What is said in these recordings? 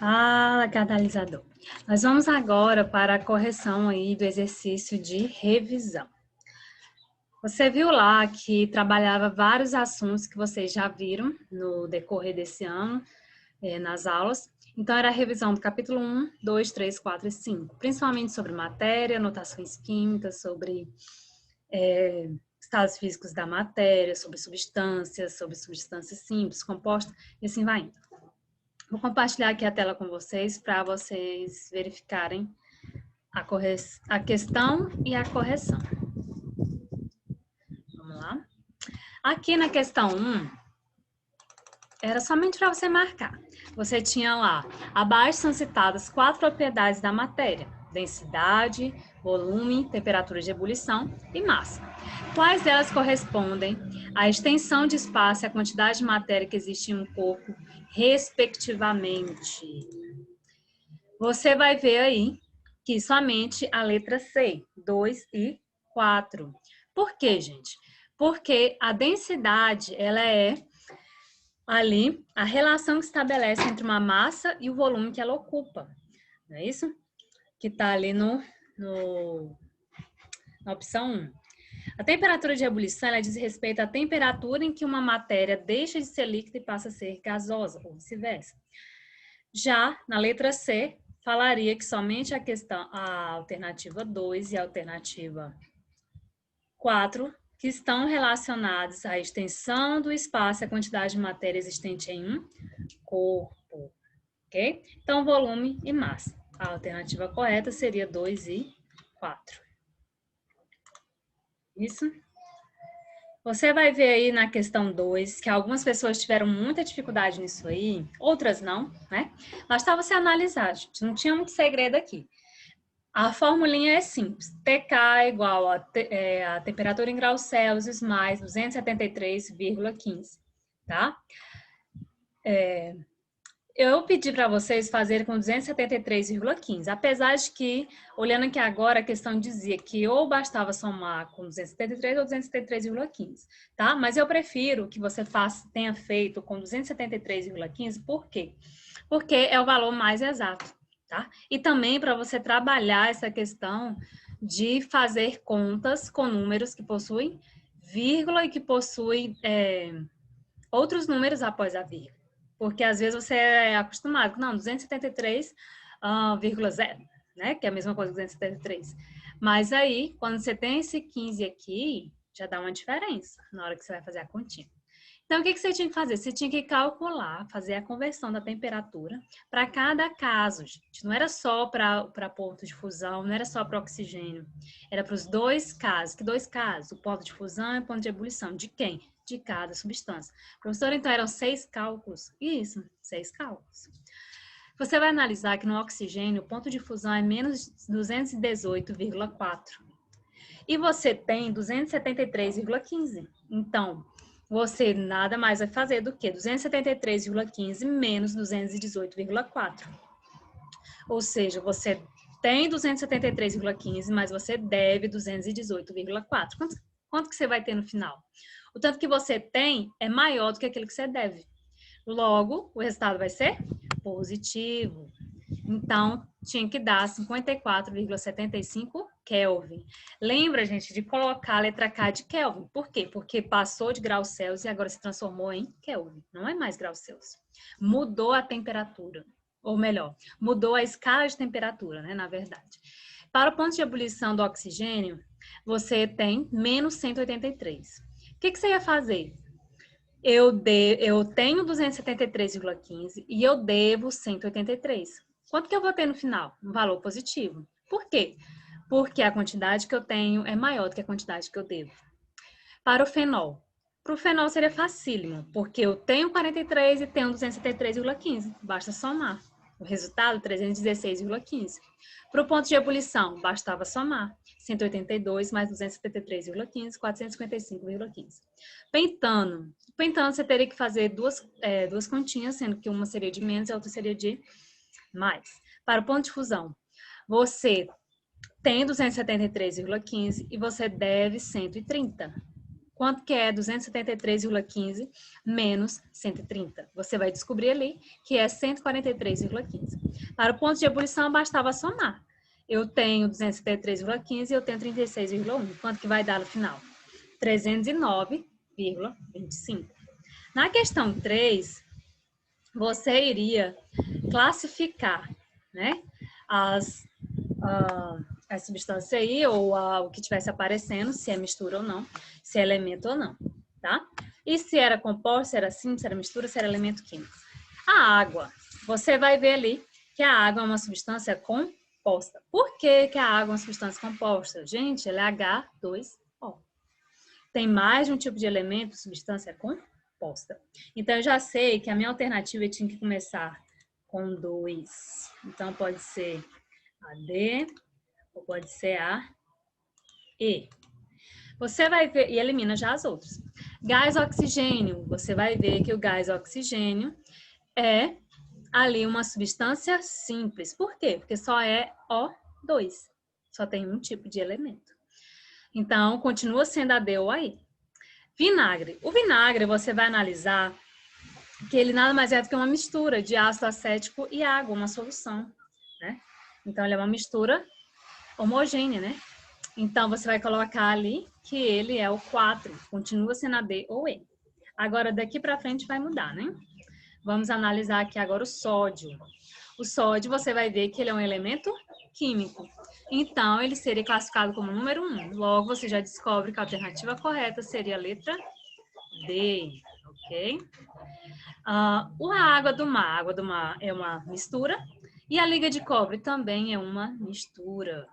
Fala, catalisador. Nós vamos agora para a correção aí do exercício de revisão. Você viu lá que trabalhava vários assuntos que vocês já viram no decorrer desse ano, nas aulas. Então, era a revisão do capítulo 1, 2, 3, 4 e 5, principalmente sobre matéria, notações químicas, sobre estados físicos da matéria, sobre substâncias simples, compostas, e assim vai indo. Vou compartilhar aqui a tela com vocês para vocês verificarem a questão e a correção. Vamos lá. Aqui na questão 1, era somente para você marcar. Você tinha lá, abaixo são citadas 4 propriedades da matéria: densidade, volume, temperatura de ebulição e massa. Quais delas correspondem à extensão de espaço e à quantidade de matéria que existe em um corpo, respectivamente? Você vai ver aí que somente a letra C, 2 e 4. Por quê, gente? Porque a densidade, ela é ali a relação que estabelece entre uma massa e o volume que ela ocupa. Não é isso? Que está ali na opção 1. A temperatura de ebulição, ela diz respeito à temperatura em que uma matéria deixa de ser líquida e passa a ser gasosa, ou vice-versa. Já na letra C, falaria que somente a alternativa 2 e a alternativa 4, que estão relacionadas à extensão do espaço e à quantidade de matéria existente em um corpo, ok? Então, volume e massa. A alternativa correta seria 2 e 4. Isso? Você vai ver aí na questão 2 que algumas pessoas tiveram muita dificuldade nisso aí, outras não, né? Bastava você analisar, gente, não tinha muito segredo aqui. A formulinha é simples. TK é igual a temperatura em graus Celsius mais 273,15, tá? Eu pedi para vocês fazerem com 273,15, apesar de que, olhando aqui agora, a questão dizia que ou bastava somar com 273 ou 273,15, tá? Mas eu prefiro que você tenha feito com 273,15, por quê? Porque é o valor mais exato, tá? E também para você trabalhar essa questão de fazer contas com números que possuem vírgula e que possuem outros números após a vírgula. Porque às vezes você é acostumado, não, 273,0, né? Que é a mesma coisa que 273. Mas aí, quando você tem esse 15 aqui, já dá uma diferença na hora que você vai fazer a continha. Então, o que você tinha que fazer? Você tinha que calcular, fazer a conversão da temperatura para cada caso, gente. Não era só para ponto de fusão, não era só para oxigênio. Era para os dois casos. Que dois casos? O ponto de fusão e o ponto de ebulição. De quem? De cada substância. Professor, então eram 6 cálculos? Isso, 6 cálculos. Você vai analisar que no oxigênio o ponto de fusão é menos 218,4. E você tem 273,15. Então, você nada mais vai fazer do que 273,15 menos 218,4. Ou seja, você tem 273,15, mas você deve 218,4. Quanto que você vai ter no final? O tanto que você tem é maior do que aquilo que você deve. Logo, o resultado vai ser positivo. Então, tinha que dar 54,75 Kelvin. Lembra, gente, de colocar a letra K de Kelvin. Por quê? Porque passou de graus Celsius e agora se transformou em Kelvin. Não é mais graus Celsius. Mudou a temperatura. Ou melhor, mudou a escala de temperatura, né, na verdade. Para o ponto de ebulição do oxigênio, você tem menos 183. O que você ia fazer? Eu tenho 273,15 e eu devo 183. Quanto que eu vou ter no final? Um valor positivo. Por quê? Porque a quantidade que eu tenho é maior do que a quantidade que eu devo. Para o fenol. Para o fenol seria facílimo, porque eu tenho 43 e tenho 273,15. Basta somar. O resultado, 316,15. Para o ponto de ebulição, bastava somar. 182 mais 273,15, 455,15. Pentano. Pentano, você teria que fazer duas continhas, sendo que uma seria de menos e a outra seria de mais. Para o ponto de fusão, você tem 273,15 e você deve 130. Quanto que é 273,15 menos 130? Você vai descobrir ali que é 143,15. Para o ponto de ebulição, bastava somar. Eu tenho 273,15 e eu tenho 36,1. Quanto que vai dar no final? 309,25. Na questão 3, você iria classificar, né, as substâncias aí, ou o que estivesse aparecendo, se é mistura ou não, se é elemento ou não, tá? E se era composto, se era simples, se era mistura, se era elemento químico. A água, você vai ver ali que a água é uma substância composta. Por que que a água é uma substância composta? Gente, ela é H2O. Tem mais de um tipo de elemento, substância composta. Então, eu já sei que a minha alternativa tinha que começar com 2. Então, pode ser AD ou pode ser a E. Você vai ver, e elimina já as outras. Gás oxigênio, você vai ver que o gás oxigênio é ali uma substância simples. Por quê? Porque só é O2. Só tem um tipo de elemento. Então, continua sendo a D ou a E. Vinagre. O vinagre, você vai analisar que ele nada mais é do que uma mistura de ácido acético e água, uma solução, né? Então, ele é uma mistura homogênea, né? Então, você vai colocar ali que ele é o 4, continua sendo a D ou E. Agora, daqui para frente vai mudar, né? Vamos analisar aqui agora o sódio. O sódio, você vai ver que ele é um elemento químico. Então, ele seria classificado como número 1. Logo, você já descobre que a alternativa correta seria a letra D, ok? A água do mar é uma mistura e a liga de cobre também é uma mistura.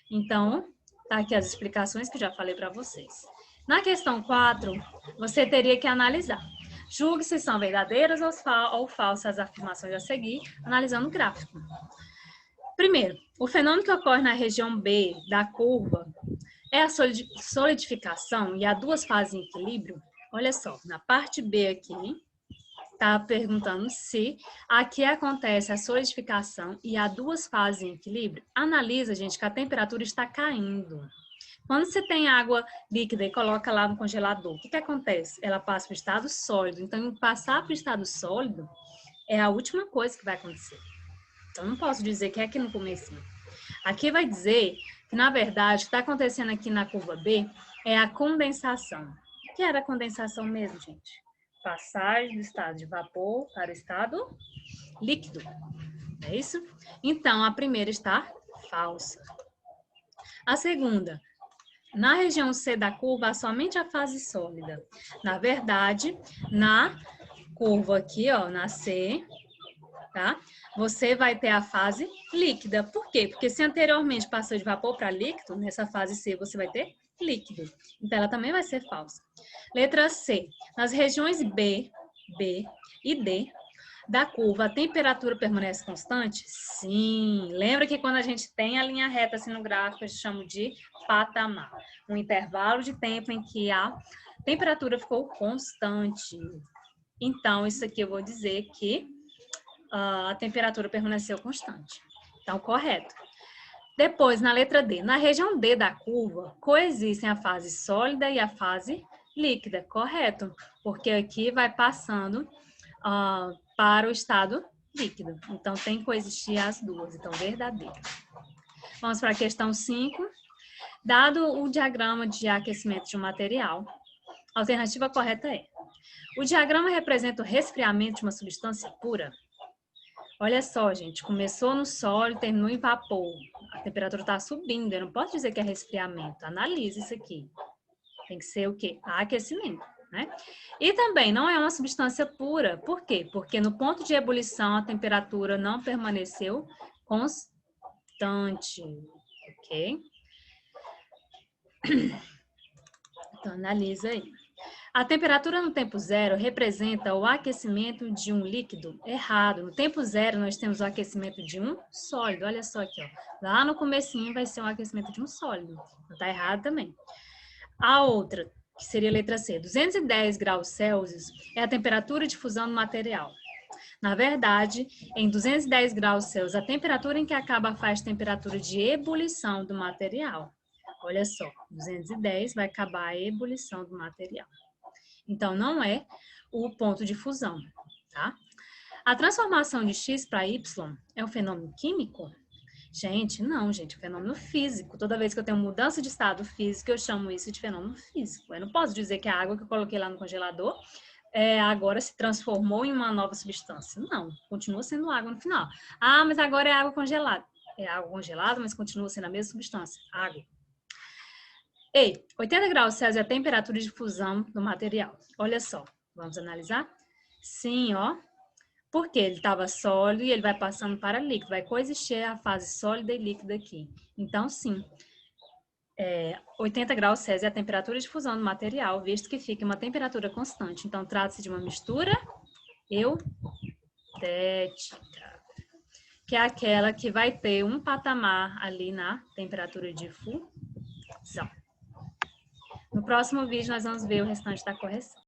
Então, tá aqui as explicações que eu já falei para vocês. Na questão 4, você teria que analisar. Julgue se são verdadeiras ou falsas as afirmações a seguir, analisando o gráfico. Primeiro, o fenômeno que ocorre na região B da curva é a solidificação e há duas fases em equilíbrio. Olha só, na parte B aqui, está perguntando se aqui acontece a solidificação e há duas fases em equilíbrio. Analisa, gente, que a temperatura está caindo. Quando você tem água líquida e coloca lá no congelador, o que acontece? Ela passa para o estado sólido. Então, passar para o estado sólido é a última coisa que vai acontecer. Então, não posso dizer que é aqui no começo. Aqui vai dizer que, na verdade, o que está acontecendo aqui na curva B é a condensação. O que era a condensação mesmo, gente? Passagem do estado de vapor para o estado líquido. É isso? Então, a primeira está falsa. A segunda, na região C da curva, há somente a fase sólida. Na verdade, na curva aqui, ó, na C, tá? Você vai ter a fase líquida. Por quê? Porque se anteriormente passou de vapor para líquido, nessa fase C você vai ter líquido. Então, ela também vai ser falsa. Letra C. Nas regiões B e D da curva, a temperatura permanece constante? Sim. Lembra que quando a gente tem a linha reta assim no gráfico, a gente chama de patamar. Um intervalo de tempo em que a temperatura ficou constante. Então, isso aqui eu vou dizer que a temperatura permaneceu constante. Então, correto. Depois, na letra D. Na região D da curva, coexistem a fase sólida e a fase líquida. Correto. Porque aqui vai passando para o estado líquido. Então, tem que coexistir as duas. Então, verdadeiro. Vamos para a questão 5. Dado o diagrama de aquecimento de um material, a alternativa correta é: o diagrama representa o resfriamento de uma substância pura? Olha só, gente, começou no sólido, terminou em vapor. A temperatura está subindo, eu não posso dizer que é resfriamento. Analise isso aqui. Tem que ser o quê? Aquecimento, né? E também não é uma substância pura. Por quê? Porque no ponto de ebulição a temperatura não permaneceu constante, ok? Então, analisa aí. A temperatura no tempo zero representa o aquecimento de um líquido? Errado. No tempo zero, nós temos o aquecimento de um sólido. Olha só aqui, ó. Lá no comecinho vai ser o aquecimento de um sólido. Não tá errado também. A outra, que seria a letra C, 210 graus Celsius é a temperatura de fusão do material. Na verdade, em 210 graus Celsius, a temperatura em que acaba a faixa de temperatura de ebulição do material. Olha só, 210 vai acabar a ebulição do material. Então, não é o ponto de fusão, tá? A transformação de X para Y é um fenômeno químico? Gente, não, gente, é um fenômeno físico. Toda vez que eu tenho mudança de estado físico, eu chamo isso de fenômeno físico. Eu não posso dizer que a água que eu coloquei lá no congelador agora se transformou em uma nova substância. Não, continua sendo água no final. Ah, mas agora é água congelada. É água congelada, mas continua sendo a mesma substância, água. Ei, 80 graus Celsius é a temperatura de fusão do material. Olha só, vamos analisar? Sim, ó. Porque ele estava sólido e ele vai passando para líquido, vai coexistir a fase sólida e líquida aqui. Então, sim, 80 graus Celsius é a temperatura de fusão do material, visto que fica em uma temperatura constante. Então, trata-se de uma mistura eutética, que é aquela que vai ter um patamar ali na temperatura de fusão. No próximo vídeo, nós vamos ver o restante da correção.